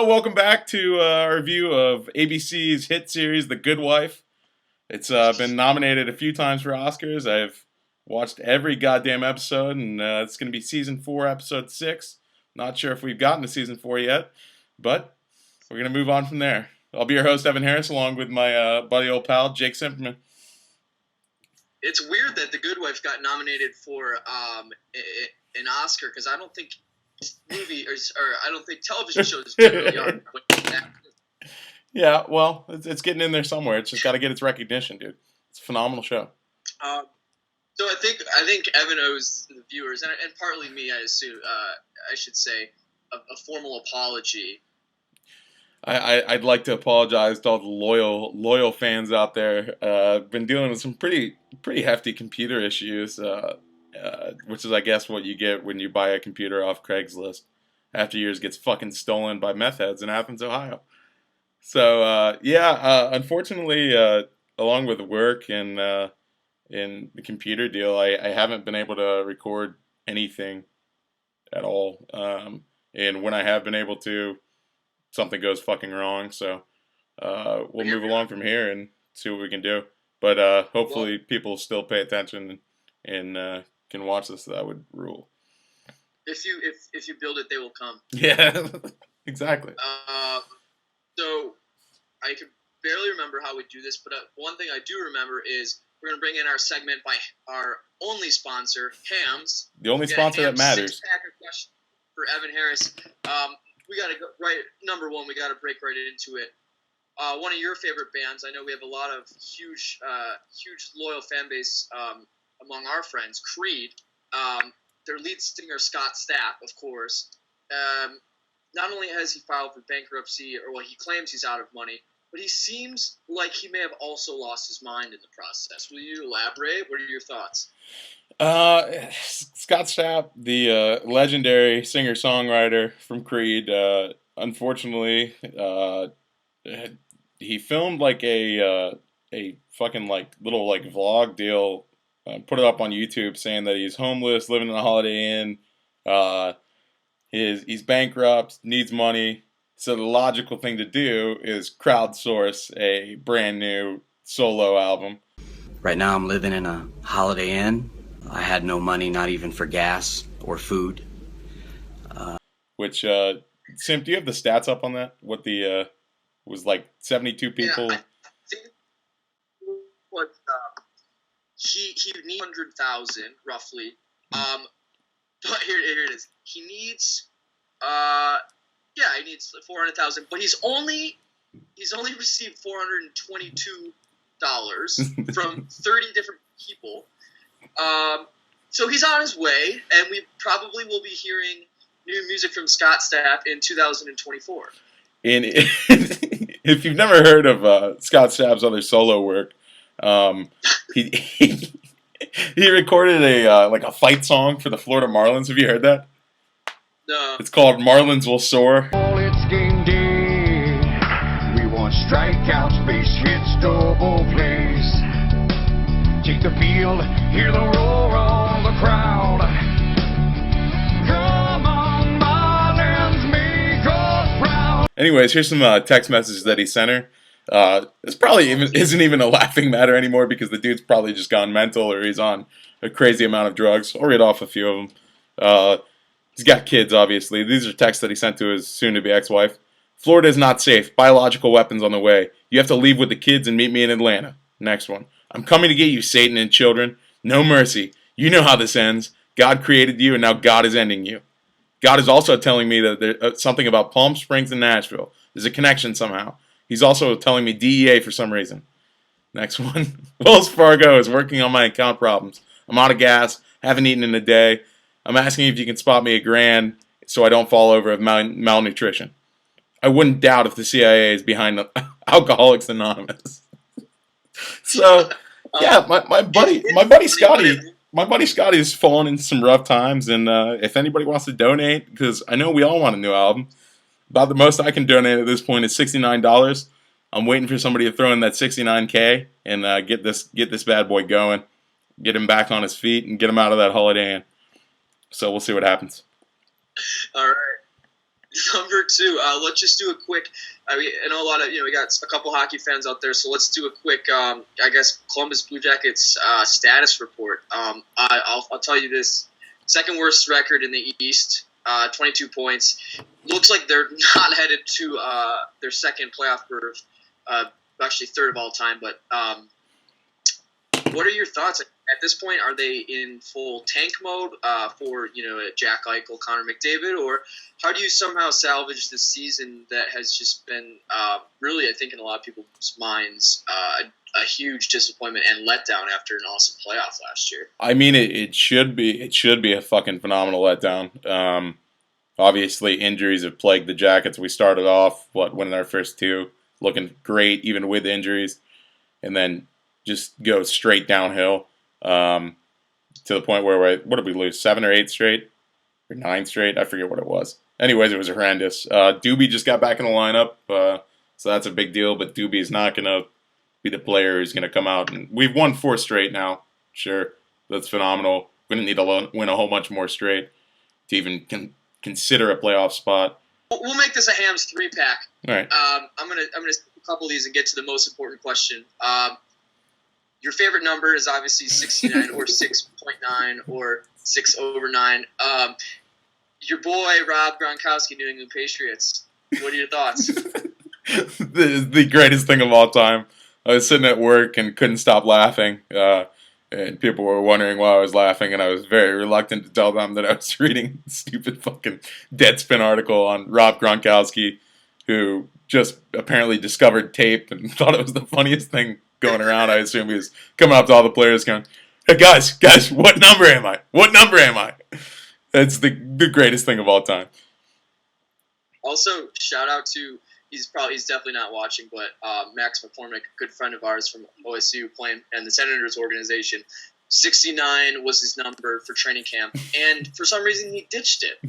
Welcome back to our review of ABC's hit series, The Good Wife. It's been nominated a few times for Oscars. I've watched every goddamn episode, and it's going to be season 4, episode 6. Not sure if we've gotten to season 4 yet, but we're going to move on from there. I'll be your host, Evan Harris, along with my buddy old pal, Jake Simperman. It's weird that The Good Wife got nominated for an Oscar, because I don't think I don't think television shows generally are. Yeah, well, it's getting in there somewhere. It's just got to get its recognition, dude. It's a phenomenal show. So I think Evan owes the viewers, and partly me, I assume, I should say, a formal apology. I'd like to apologize to all the loyal fans out there. I've been dealing with some pretty hefty computer issues, which is, I guess, what you get when you buy a computer off Craigslist after yours gets fucking stolen by meth heads in Athens, Ohio. So, unfortunately, along with work and in the computer deal, I haven't been able to record anything at all. And when I have been able to, something goes fucking wrong. So we'll move along from here and see what we can do. But hopefully people still pay attention and can watch this. That would rule. If you build it, they will come. Yeah, exactly. So I can barely remember how we do this, but one thing I do remember is we're going to bring in our segment by our only sponsor, Hams. The only sponsor that matters. Six-pack question for Evan Harris. We got to go right. Number one, we got to break right into it. One of your favorite bands. I know we have a lot of huge loyal fan base among our friends. Creed. Their lead singer Scott Stapp, of course. Not only has he filed for bankruptcy, or he claims he's out of money, but he seems like he may have also lost his mind in the process. Will you elaborate? What are your thoughts? Scott Stapp, the legendary singer-songwriter from Creed, unfortunately, he filmed like a fucking little vlog deal, put it up on YouTube saying that he's homeless, living in a Holiday Inn, he's bankrupt, needs money. So the logical thing to do is crowdsource a brand new solo album. Right now I'm living in a Holiday Inn. I had no money, not even for gas or food. Simp, do you have the stats up on that? What the was 72 people? Yeah, I think what he needs 100,000 roughly. But here it is. He needs he needs 400,000, but he's only received $422 from 30 different people. So he's on his way, and we probably will be hearing new music from Scott Stapp in 2024. And if you've never heard of Scott Stapp's other solo work, he recorded a fight song for the Florida Marlins. Have you heard that? No. It's called Marlins Will Soar. It's game day. We want strikeouts, base hits, double plays. Take the field, hear the roar of the crowd. Come on, Marlins, make us proud. Anyways, here's some text messages that he sent her. This probably isn't even a laughing matter anymore because the dude's probably just gone mental or he's on a crazy amount of drugs. I'll read off a few of them. He's got kids, obviously. These are texts that he sent to his soon-to-be ex-wife. Florida is not safe. Biological weapons on the way. You have to leave with the kids and meet me in Atlanta. Next one. I'm coming to get you, Satan and children. No mercy. You know how this ends. God created you, and now God is ending you. God is also telling me that there's something about Palm Springs and Nashville. There's a connection somehow. He's also telling me DEA for some reason. Next one. Wells Fargo is working on my account problems. I'm out of gas. Haven't eaten in a day. I'm asking if you can spot me $1,000 so I don't fall over of malnutrition. I wouldn't doubt if the CIA is behind Alcoholics Anonymous. So, yeah, my buddy Scotty has fallen into some rough times, and if anybody wants to donate, because I know we all want a new album, about the most I can donate at this point is $69. I'm waiting for somebody to throw in that $69K and get this bad boy going, get him back on his feet, and get him out of that Holiday Inn. So we'll see what happens. All right. Number 2, let's just do a quick. I know a lot of we got a couple hockey fans out there, so let's do a quick. I guess Columbus Blue Jackets status report. I'll tell you this: second worst record in the East, 22 points. Looks like they're not headed to their second playoff berth. Actually, third of all time. But what are your thoughts at this point? Are they in full tank mode for Jack Eichel, Connor McDavid, or how do you somehow salvage this season that has just been really, I think, in a lot of people's minds, a huge disappointment and letdown after an awesome playoff last year? I mean, it should be a fucking phenomenal letdown. Obviously, injuries have plagued the Jackets. We started off winning our first 2, looking great even with injuries, and then just go straight downhill to the point where what did we lose, 7 or 8 straight or 9 straight? I forget what it was. Anyways, it was horrendous. Doobie just got back in the lineup, so that's a big deal. But Doobie is not going to be the player who's going to come out. And we've won 4 straight now. Sure, that's phenomenal. We're going to need to win a whole bunch more straight to even consider a playoff spot. We'll make this a Hams 3-pack. All right. I'm gonna skip a couple of these and get to the most important question. Your favorite number is obviously 69 or 6.9 or 6/9. Your boy Rob Gronkowski, New England Patriots. What are your thoughts? The greatest thing of all time. I was sitting at work and couldn't stop laughing. And people were wondering why I was laughing, and I was very reluctant to tell them that I was reading a stupid fucking Deadspin article on Rob Gronkowski, who just apparently discovered tape and thought it was the funniest thing going around. I assume he was coming up to all the players going, "Hey guys, what number am I? What number am I?" It's the greatest thing of all time. Also, shout out to he's definitely not watching, but Max McCormick, a good friend of ours from OSU, playing in the Senators organization. 69 was his number for training camp, and for some reason he ditched it.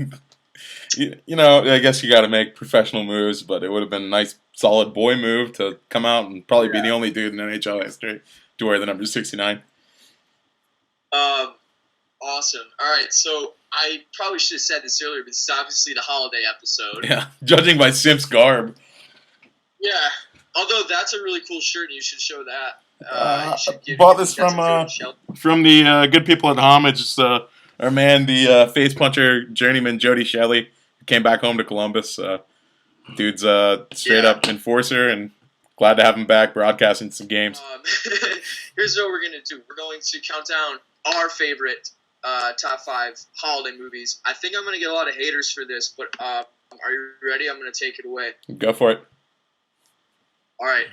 I guess you got to make professional moves, but it would have been a nice, solid boy move to come out and probably be the only dude in NHL history to wear the number 69. Awesome. All right, so I probably should have said this earlier, but this is obviously the holiday episode. Yeah, judging by Simp's garb. Yeah, although that's a really cool shirt, and you should show that. Bought this from the good people at Homage. Our man, the face puncher journeyman Jody Shelley, who came back home to Columbus. Dude's straight up enforcer, and glad to have him back broadcasting some games. Here's what we're going to do. We're going to count down our favorite top 5 holiday movies. I think I'm going to get a lot of haters for this, but are you ready? I'm going to take it away. Go for it. All right.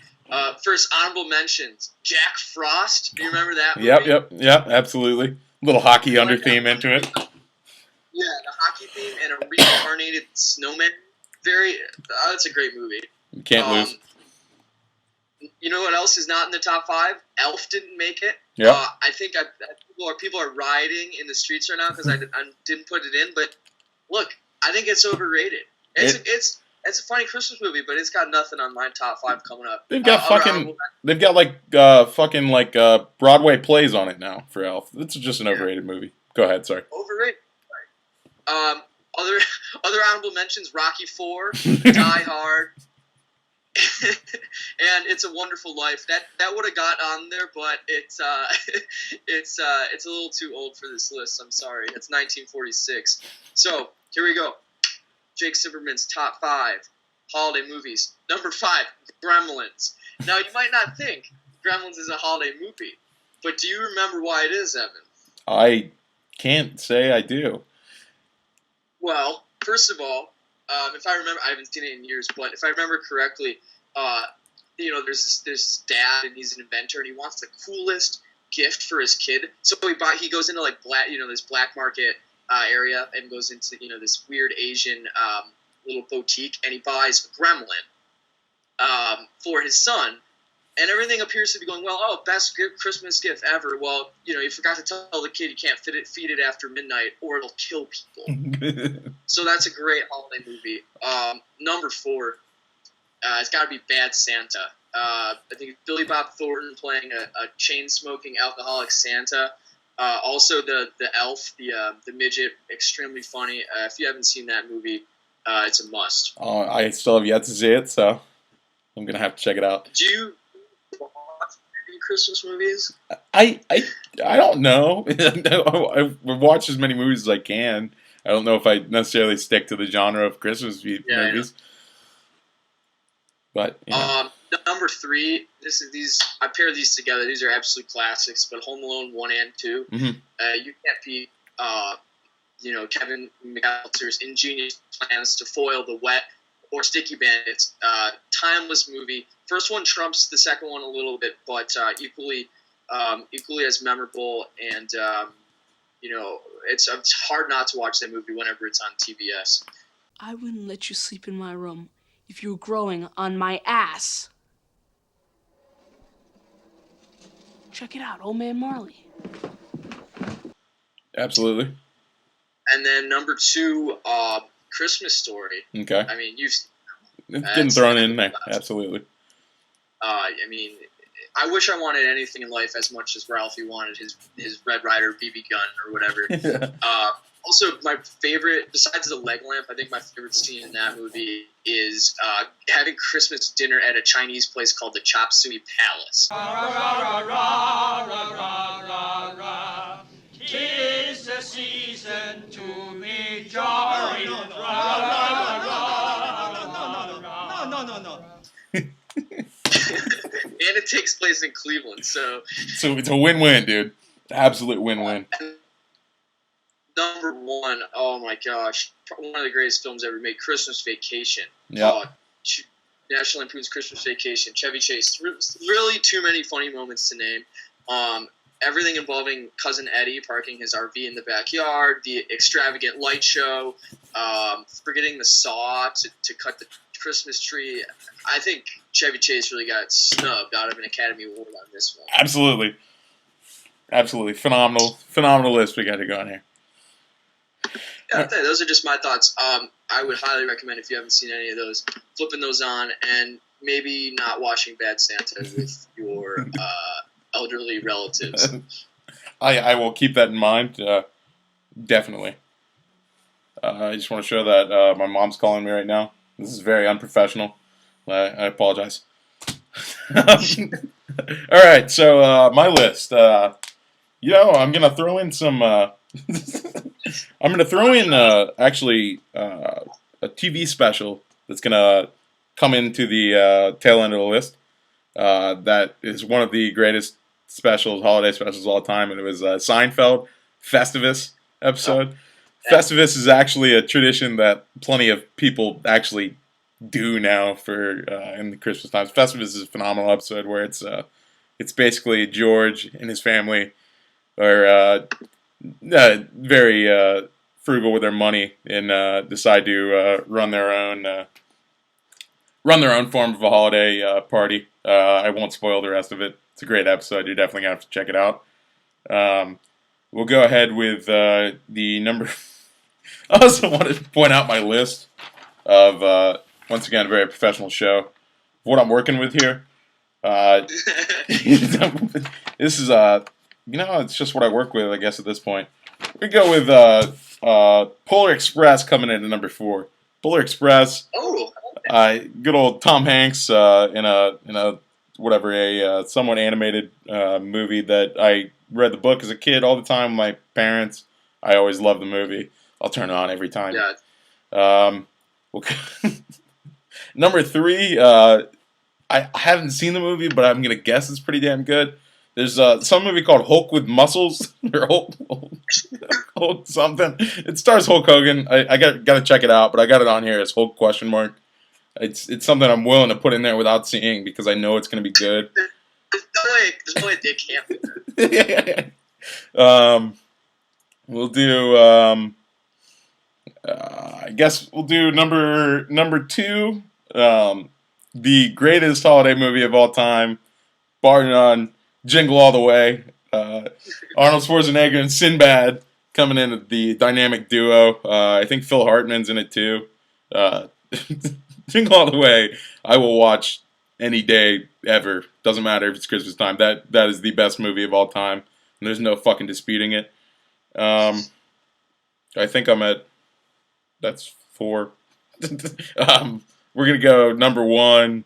First, honorable mentions. Jack Frost. Do you remember that movie? Yep, absolutely. Little hockey under theme into it. Yeah, the hockey theme and a reincarnated snowman. That's a great movie. You can't lose. You know what else is not in the top 5? Elf didn't make it. Yeah. I think people are rioting in the streets right now because I didn't put it in. But look, I think it's overrated. It's a funny Christmas movie, but it's got nothing on my top 5 coming up. They've got Broadway plays on it now for Elf. It's just an overrated movie. Go ahead, sorry. Overrated. Right. Other honorable mentions: Rocky IV, Die Hard, and It's a Wonderful Life. That would have got on there, but it's a little too old for this list. I'm sorry. It's 1946. So here we go. Jake Zimmerman's top 5 holiday movies. Number 5, Gremlins. Now, you might not think Gremlins is a holiday movie, but do you remember why it is, Evan? I can't say I do. Well, first of all, if I remember, I haven't seen it in years, but if I remember correctly, there's this dad and he's an inventor and he wants the coolest gift for his kid. So he goes into this black market area and goes into this weird Asian little boutique and he buys a gremlin for his son, and everything appears to be going well. Oh, best Christmas gift ever. Well, you forgot to tell the kid you can't feed it after midnight or it'll kill people. So that's a great holiday movie. Number 4, it's got to be Bad Santa. I think Billy Bob Thornton playing a chain-smoking alcoholic Santa. Also, the elf, the midget, extremely funny. If you haven't seen that movie, It's a must. I still have yet to see it, so I'm gonna have to check it out. Do you watch any Christmas movies? I don't know. I watch as many movies as I can. I don't know if I necessarily stick to the genre of Christmas movies. But number 3, I pair these together. These are absolute classics. But Home Alone 1 and 2, Mm-hmm. You can't beat Kevin McAllister's ingenious plans to foil the wet or sticky bandits. Timeless movie. First one trumps the second one a little bit, but equally as memorable. And it's hard not to watch that movie whenever it's on TBS. I wouldn't let you sleep in my room if you were growing on my ass. Check it out, Old Man Marley. Absolutely. And then number 2, Christmas Story. Okay. I mean, It's getting thrown in there. Absolutely. I mean, I wish I wanted anything in life as much as Ralphie wanted his Red Ryder BB gun or whatever. Also, my favorite, besides the leg lamp, I think my favorite scene in that movie is having Christmas dinner at a Chinese place called the Chop Suey Palace. Tis the season to be jolly. And it takes place in Cleveland, so it's a win-win, dude. Absolute win-win. Number 1, oh my gosh, one of the greatest films ever made, Christmas Vacation. Yeah. National Lampoon's Christmas Vacation, Chevy Chase. Really too many funny moments to name. Everything involving Cousin Eddie parking his RV in the backyard, the extravagant light show, forgetting the saw to cut the Christmas tree. I think Chevy Chase really got snubbed out of an Academy Award on this one. Absolutely. Phenomenal list we got to go on here. Yeah, those are just my thoughts. I would highly recommend, if you haven't seen any of those, flipping those on and maybe not watching Bad Santa with your elderly relatives. I will keep that in mind. Definitely. I just want to show that my mom's calling me right now. This is very unprofessional. I apologize. All right, so my list. I'm gonna throw in some. I'm gonna throw in actually a TV special that's gonna come into the tail end of the list. That is one of the greatest holiday specials of all time, and it was Seinfeld Festivus episode. Festivus is actually a tradition that plenty of people actually do now for in the Christmas times. Festivus is a phenomenal episode where it's basically George and his family are very frugal with their money and decide to run their own form of a holiday party. I won't spoil the rest of it. It's a great episode. You're definitely gonna have to check it out. We'll go ahead with the number. I also wanted to point out my list of once again a very professional show. What I'm working with here. This is it's just what I work with, I guess, at this point. We go with Polar Express coming in at number 4. Polar Express. Oh. Good old Tom Hanks in a somewhat animated movie that I read the book as a kid all the time with my parents. I always loved the movie. I'll turn it on every time. Yeah. Number 3, I haven't seen the movie, but I'm gonna guess it's pretty damn good. There's some movie called Hulk with Muscles or Hulk something. It stars Hulk Hogan. I gotta check it out, but I got it on here as Hulk ? It's something I'm willing to put in there without seeing because I know it's gonna be good. There's no way Dick can't be there. We'll do. I guess we'll do number 2. The greatest holiday movie of all time, bar none. Jingle All the Way. Arnold Schwarzenegger and Sinbad coming in at the dynamic duo. I think Phil Hartman's in it too. Jingle All the Way, I will watch any day ever. Doesn't matter if it's Christmas time. That is the best movie of all time, and there's no fucking disputing it. I think I'm at. That's 4. We're gonna go number one.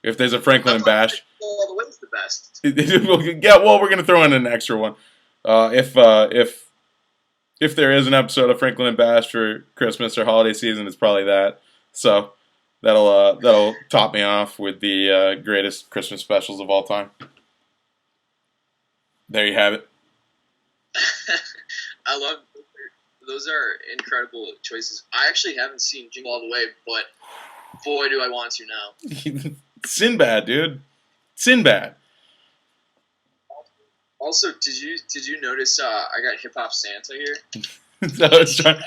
If there's a Franklin and Bash, All the Way's the best. yeah. Well, we're gonna throw in an extra one. If there is an episode of Franklin and Bash for Christmas or holiday season, it's probably that. So that'll top me off with the greatest Christmas specials of all time. There you have it. I love those are incredible choices. I actually haven't seen Jingle All the Way, but boy, do I want to now. Sinbad, dude. Sinbad. Also, did you notice I got Hip Hop Santa here? So I was trying-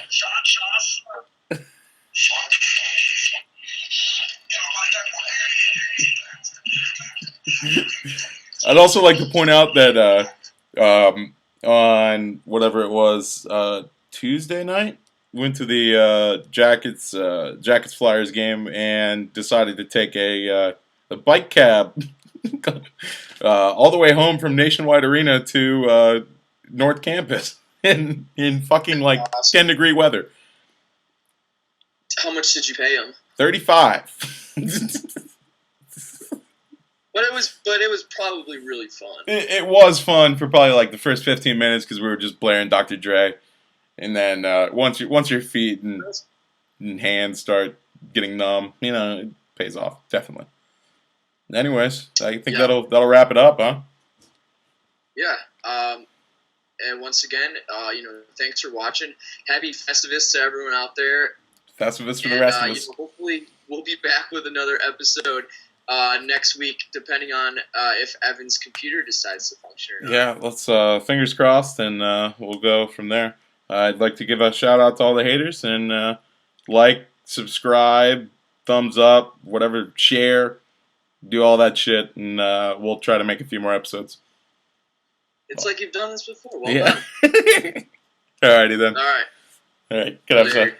I'd also like to point out that on whatever it was Tuesday night, went to the Jackets Flyers game and decided to take a bike cab all the way home from Nationwide Arena to North Campus in fucking like 10-degree weather. How much did you pay him? 35. But it was probably really fun. It was fun for probably like the first 15 minutes because we were just blaring Dr. Dre, and then once your feet and hands start getting numb, it pays off definitely. Anyways, I think that'll wrap it up, huh? Yeah. And once again, thanks for watching. Happy Festivus to everyone out there. Festivus for the rest of us. Hopefully, we'll be back with another episode next week, depending on if Evan's computer decides to function or not. Yeah, let's fingers crossed, and we'll go from there. I'd like to give a shout out to all the haters, and like, subscribe, thumbs up, whatever, share, do all that shit, and we'll try to make a few more episodes. It's like you've done this before. Well yeah. done. Alrighty then. All right. All right. Good episode. Later.